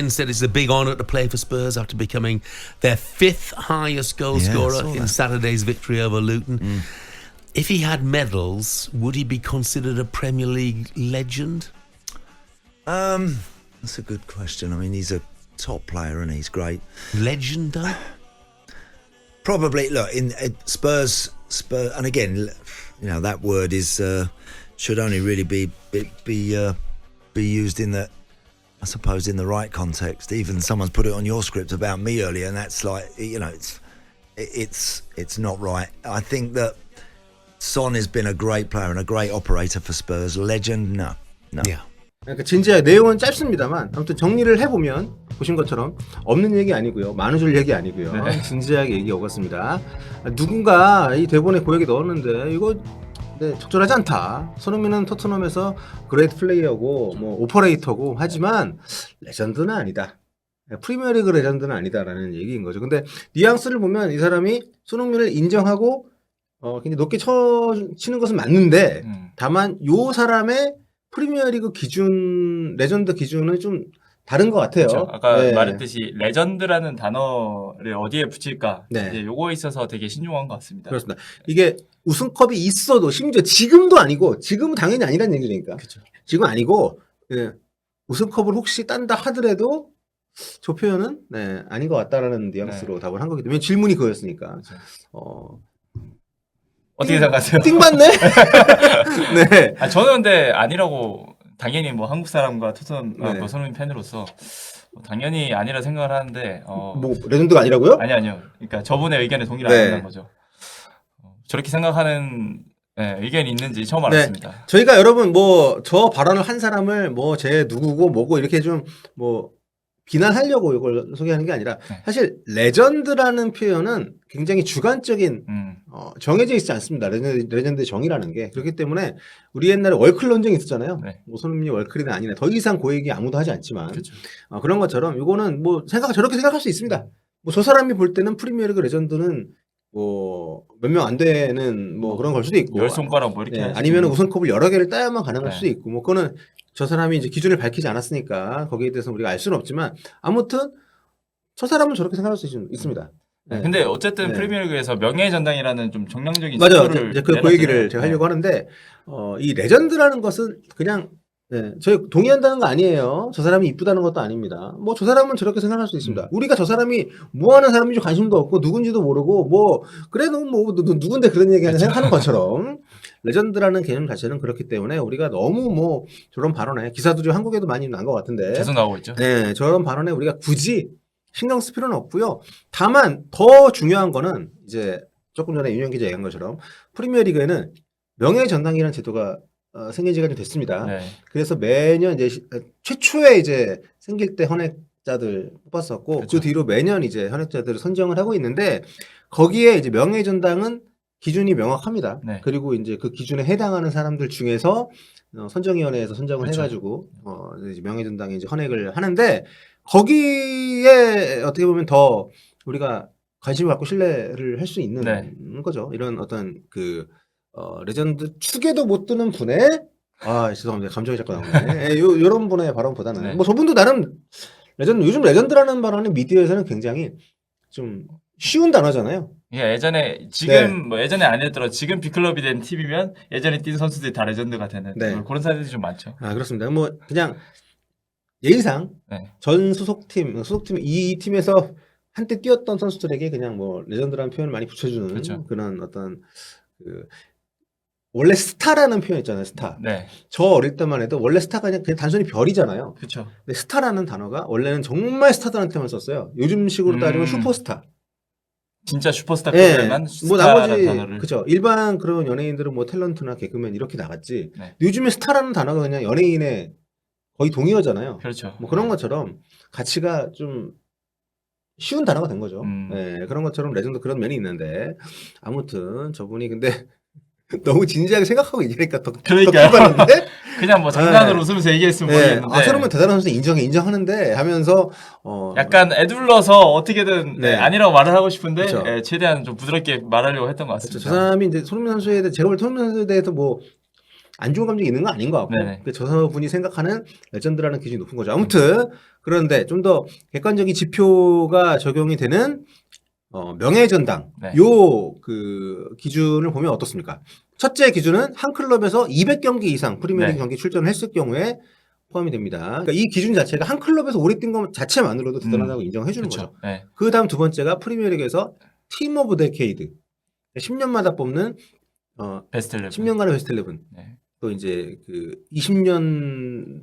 Ken said it's a big honour to play for Spurs after becoming their 5th highest goal scorer in Saturday's victory over Luton. If he had medals, would he be considered a Premier League legend? That's a good question. I mean, he's a top player and he's great. Legend, though? Probably. Look, in Spurs, and again, you know, that word is should only really be used in the, I suppose, in the right context. Even someone's put it on your script about me earlier, and that's like, you know, it's not right. I think that Son has been a great player and a great operator for Spurs. Legend, no. Yeah. 그러니까 진짜 내용은 짧습니다만 아무튼 정리를 해보면 보신 것처럼 없는 얘기 아니고요, 많아질 얘기 아니고요, 진지하게 얘기 오갔습니다. 누군가 이 대본에 고역에 넣었는데 이거 적절하지 않다. 손흥민은 토트넘에서 그레이트 플레이어고 뭐 오퍼레이터고 하지만 레전드는 아니다. 프리미어리그 레전드는 아니다라는 얘기인 거죠. 근데 뉘앙스를 보면 이 사람이 손흥민을 인정하고 굉장히 높게 치는 것은 맞는데 다만 요 사람의 프리미어리그 기준, 레전드 기준은 좀 다른 것 같아요. 그렇죠. 아까 말했듯이 레전드라는 단어를 어디에 붙일까, 이제 요거에 있어서 되게 신중한 것 같습니다. 그렇습니다. 이게 우승컵이 있어도 심지어 지금도 아니고, 지금은 당연히 아니란 얘기니까. 그렇죠. 지금 아니고 우승컵을 혹시 딴다 하더라도 저 표현은 아닌 것 같다라는 뉘앙스로 답을 한 거기 때문에 질문이 그거였으니까. 그렇죠. 어떻게 생각하세요? 띵 맞네. 네. 저는 근데 아니라고, 당연히 뭐 한국 사람과 토트넘 뭐 손흥민 팬으로서 당연히 아니라 생각을 하는데 뭐 레전드가 아니라고요? 아니요. 그러니까 저분의 의견에 동의를 안 한다는 거죠. 저렇게 생각하는 의견이 있는지 처음 알았습니다. 저희가 여러분 뭐 저 발언을 한 사람을 뭐 제 누구고 뭐고 이렇게 좀 뭐 비난하려고 이걸 소개하는 게 아니라 사실 레전드라는 표현은 굉장히 주관적인 정해져 있지 않습니다. 레전드의 정의라는 게. 그렇기 때문에 우리 옛날에 월클 논쟁이 있었잖아요. 뭐 손흥민이 월클이나 아니나 더 이상 그 얘기 아무도 하지 않지만 그런 것처럼 이거는 뭐 저렇게 생각할 수 있습니다. 뭐 저 사람이 볼 때는 프리미어리그 레전드는 뭐 몇 명 안 되는 뭐 그런 걸 수도 있고, 열 손가락 뭐 이렇게 아니면 우승컵을 여러 개를 따야만 가능할 수도 있고, 뭐 그거는 저 사람이 이제 기준을 밝히지 않았으니까 거기에 대해서 우리가 알 수는 없지만 아무튼 저 사람은 저렇게 생각할 수 있습니다. 근데 어쨌든 프리미어리그에서 명예의 전당이라는 좀 정량적인 맞아요. 이제 그 얘기를 제가 하려고 하는데 이 레전드라는 것은 그냥 저희 동의한다는 거 아니에요. 저 사람이 이쁘다는 것도 아닙니다. 뭐 저 사람은 저렇게 생각할 수 있습니다. 우리가 저 사람이 뭐 하는 사람인지 관심도 없고 누군지도 모르고 뭐 그래도 뭐 누군데 그런 얘기 하는 것처럼 레전드라는 개념 자체는 그렇기 때문에 우리가 너무 뭐 저런 발언에 기사들이 한국에도 많이 난 것 같은데 계속 나오고 있죠. 저런 발언에 우리가 굳이 신경 쓸 필요는 없고요. 다만 더 중요한 거는 이제 조금 전에 윤영 기자 얘기한 것처럼 프리미어리그에는 명예의 전당이라는 제도가 생긴 지가 좀 됐습니다. 그래서 매년 이제 최초에 이제 생길 때 헌액자들 뽑았었고 그 뒤로 매년 이제 헌액자들을 선정을 하고 있는데 거기에 이제 명예의 전당은 기준이 명확합니다. 그리고 이제 그 기준에 해당하는 사람들 중에서 선정위원회에서 선정을 해가지고 이제 명예의 전당에 이제 헌액을 하는데 거기에 어떻게 보면 더 우리가 관심을 갖고 신뢰를 할 수 있는 거죠. 이런 어떤 레전드 축에도 못 드는 분의 죄송합니다. 감정이 자꾸 나오네. 요런 분의 발언보다는 뭐 저분도 나름 레전드, 요즘 레전드라는 발언이 미디어에서는 굉장히 좀 쉬운 단어잖아요. 예전에 지금 뭐 예전에 안 했더라도 지금 빅클럽이 된 팀이면 예전에 뛴 선수들이 다 레전드가 되는 그런 사례들이 좀 많죠. 그렇습니다. 뭐 그냥 예의상 전 소속팀 이 팀에서 한때 뛰었던 선수들에게 그냥 뭐 레전드라는 표현을 많이 붙여주는 그런 어떤 원래 스타라는 표현 있잖아요. 스타. 저 어릴 때만 해도 원래 스타가 그냥 단순히 별이잖아요. 그렇죠. 근데 스타라는 단어가 원래는 정말 스타들한테만 썼어요. 요즘식으로 따지면 슈퍼스타. 진짜 슈퍼스타급에만 뭐 나머지 그죠. 일반 그런 연예인들은 뭐 탤런트나 개그맨 이렇게 나갔지. 요즘에 스타라는 단어가 그냥 연예인의 거의 동의어잖아요. 그렇죠. 뭐 그런 것처럼 가치가 좀 쉬운 단어가 된 거죠. 그런 것처럼 레전드 그런 면이 있는데 아무튼 저분이 근데 너무 진지하게 생각하고 얘기하니까 더 기발한데? 그냥 뭐 장난으로 웃으면서 얘기했으면 모르겠는데 손흥민 대단한 선수 인정하는데 하면서 약간 애둘러서 어떻게든 아니라고 말을 하고 싶은데 최대한 좀 부드럽게 말하려고 했던 것 같습니다. 저 사람이 이제 손흥민 선수에 대해 제가 볼 때 손흥민 선수에 대해서 뭐 안 좋은 감정이 있는 건 아닌 것 같고 네네. 그 저분이 생각하는 레전드라는 기준이 높은 거죠. 아무튼 그런데 좀 더 객관적인 지표가 적용이 되는 명예전당 네. 요 그 기준을 보면 어떻습니까? 첫째 기준은 한 클럽에서 200경기 이상 프리미어리그 네. 경기 출전을 했을 경우에 포함이 됩니다. 그러니까 이 기준 자체가 한 클럽에서 오래 뛴 것 자체만으로도 대단하다고 인정해 주는 그렇죠. 거죠. 네. 그 다음 두 번째가 프리미어리그에서 팀 오브 데케이드 10년마다 뽑는 베스트 11. 10년간의 베스트 11. 네. 또 이제 그 20년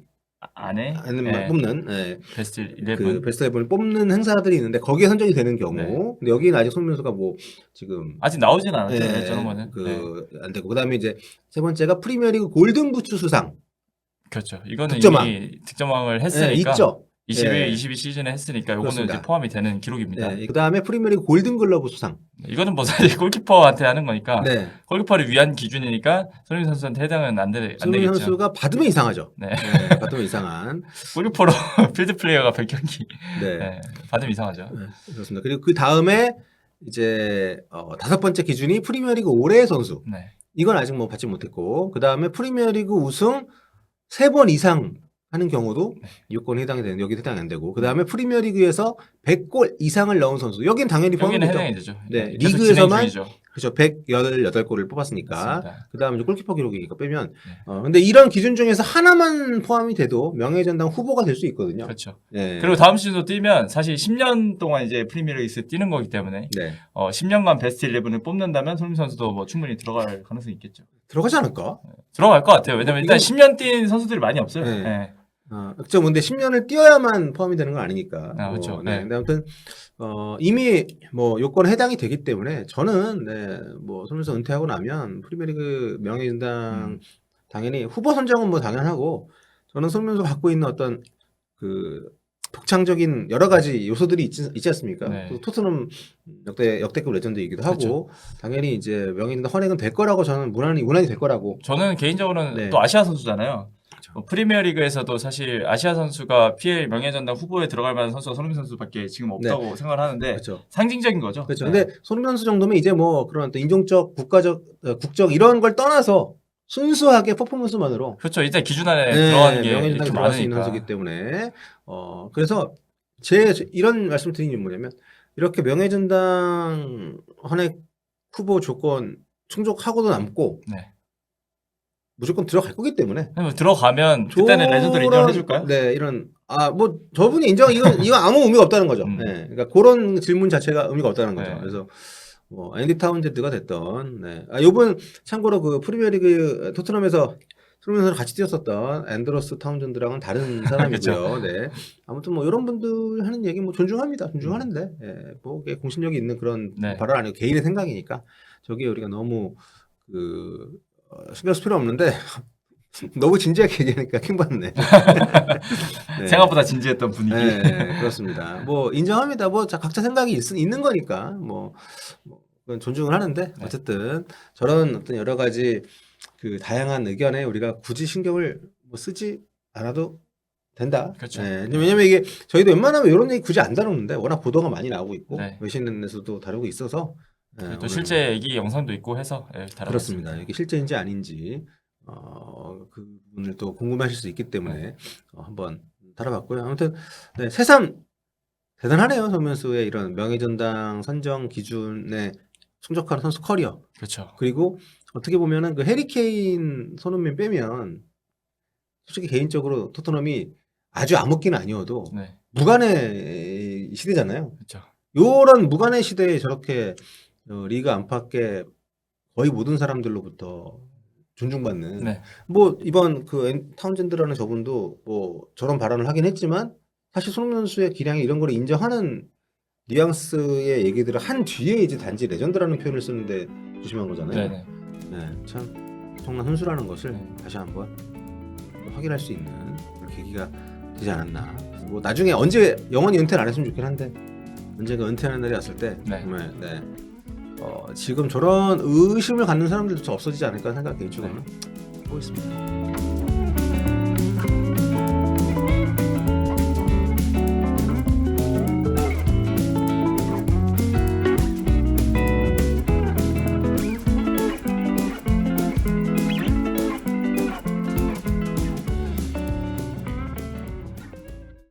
안에 안에 네. 뽑는 예, 베스트 11. 그 베스트 11을 뽑는 행사들이 있는데 거기에 선정이 되는 경우. 네. 근데 여기는 아직 손흥민 선수가 뭐 지금 아직 나오진 않았죠. 예, 네, 저런 거는. 네. 안 되고 그다음에 이제 세 번째가 프리미어리그 골든 부츠 수상. 그렇죠. 이거는 득점왕. 이미 득점왕을 예, 했으니까 있죠. 21, 예. 22 시즌에 했으니까 이거는 그렇습니다. 이제 포함이 되는 기록입니다. 네, 그다음에 프리미어리그 골든 글러브 수상. 이거는 뭐 사실 골키퍼한테 하는 거니까 네. 골키퍼를 위한 기준이니까 손흥민 선수한테 해당은 안 손흥민 되겠죠. 선수가 받으면 이상하죠. 네. 네, 받으면 이상한. 골키퍼로 필드 플레이어가 100경기 네. 네, 받으면 이상하죠. 네, 그렇습니다. 그리고 그 다음에 이제 다섯 번째 기준이 프리미어리그 올해의 선수. 네. 이건 아직 뭐 받지 못했고 그 다음에 프리미어리그 우승 3번 이상 하는 경우도 요건에 해당이 되는 여기 해당이 안 되고 그 다음에 프리미어리그에서 100골 이상을 넣은 선수 여기는 당연히 여기는 포함되죠. 해당이 되죠. 네, 계속 리그에서만 진행 중이죠. 그렇죠. 118골을 뽑았으니까 맞습니다. 그 다음에 골키퍼 기록이니까 빼면 근데 이런 기준 중에서 하나만 포함이 돼도 명예전당 후보가 될 수 있거든요. 그렇죠. 네. 그리고 다음 시즌도 뛰면 사실 10년 동안 이제 프리미어리그에서 뛰는 거기 때문에 네. 10년간 베스트 11을 뽑는다면 손흥민 선수도 뭐 충분히 들어갈 가능성이 있겠죠. 들어가지 않을까? 들어갈 것 같아요. 왜냐면 일단 이건- 10년 뛴 선수들이 많이 없어요. 네. 네. 그렇죠. 근데 10년을 뛰어야만 포함이 되는 건 아니니까. 그렇죠. 네. 네. 근데 아무튼 이미 뭐 요건에 해당이 되기 때문에 저는 뭐 손흥민 선수 은퇴하고 나면 프리미어리그 명예전당 당연히 후보 선정은 뭐 당연하고 저는 손흥민 선수 갖고 있는 어떤 그 독창적인 여러 가지 요소들이 있지 않습니까? 네. 또 토트넘 역대급 레전드이기도 하고 그렇죠. 당연히 이제 명예전당 헌액은 될 거라고 저는 무난히 될 거라고. 저는 개인적으로는 네. 또 아시아 선수잖아요. 그렇죠. 뭐 프리미어리그에서도 사실 아시아 선수가 PL 명예전당 후보에 들어갈 만한 선수가 손흥민 선수밖에 지금 없다고 생각을 하는데 그렇죠. 상징적인 거죠. 그렇죠. 네. 근데 손흥민 선수 정도면 이제 뭐 그런 어떤 인종적, 국가적, 국적 이런 걸 떠나서 순수하게 퍼포먼스만으로 그렇죠. 일단 기준 안에 들어가는 게 명예전당에 이렇게 들어갈 수 있는 많으니까. 선수이기 때문에 그래서 이런 말씀 드린 게 뭐냐면 이렇게 명예전당 헌액 후보 조건 충족하고도 남고 네. 무조건 들어갈 거기 때문에 그럼 들어가면 그때는 레전드를 인정을 해줄까요? 네, 이런 뭐 저분이 이건 아무 의미가 없다는 거죠. 네, 그러니까 그런 질문 자체가 의미가 없다는 거죠. 네. 그래서 뭐 앤디 타운젠드가 됐던, 요번 참고로 그 프리미어리그 토트넘에서 손흥민 선수 같이 뛰었었던 앤드로스 타운젠드랑은 다른 사람이고요. 네, 아무튼 뭐 이런 분들 하는 얘기 뭐 존중합니다. 존중하는데, 뭐 그게 공신력이 있는 그런 네. 발언 아니고 개인의 생각이니까 저게 우리가 너무 신경 쓸 필요 없는데 너무 진지하게 얘기하니까 킹받네. 네. 생각보다 진지했던 분위기. 네, 그렇습니다. 뭐 인정합니다. 뭐 각자 생각이 있는 거니까 뭐 그건 존중을 하는데 어쨌든 저런 어떤 여러 가지 그 다양한 의견에 우리가 굳이 신경을 뭐 쓰지 않아도 된다. 그렇죠. 네, 왜냐면 이게 저희도 웬만하면 이런 얘기 굳이 안 다루는데 워낙 보도가 많이 나오고 있고 네. 외신에서도 다루고 있어서 또 오늘 실제 얘기 영상도 있고 해서 다뤄봤습니다. 그렇습니다. 이게 실제인지 아닌지 그 부분을 또 궁금해하실 수 있기 때문에 한번 다뤄봤고요. 아무튼 새삼 대단하네요. 손흥민 선수의 이런 명예전당 선정 기준에 충족하는 선수 커리어. 그렇죠. 그리고 어떻게 보면은 그 해리 케인, 손흥민 빼면 솔직히 개인적으로 토트넘이 아주 암흑기는 아니어도 네. 무관의 시대잖아요. 그렇죠. 요런 무관의 시대에 저렇게 리그 안팎의 거의 모든 사람들로부터 존중받는 네. 뭐 이번 그 타운젠드라는 저분도 뭐 저런 발언을 하긴 했지만 사실 손흥민 선수의 기량이 이런 걸 인정하는 뉘앙스의 얘기들을 한 뒤에 이제 단지 레전드라는 표현을 쓰는데 조심한 거잖아요. 네네. 네, 참 엄청난 선수라는 것을 네. 다시 한번 확인할 수 있는 그런 계기가 되지 않았나. 뭐 나중에 언제 영원히 은퇴를 안 했으면 좋긴 한데 언젠가 은퇴하는 날이 왔을 때 네. 정말 지금 저런 의심을 갖는 사람들도 좀 없어지지 않을까 생각 개인적으로는 하고 있습니다.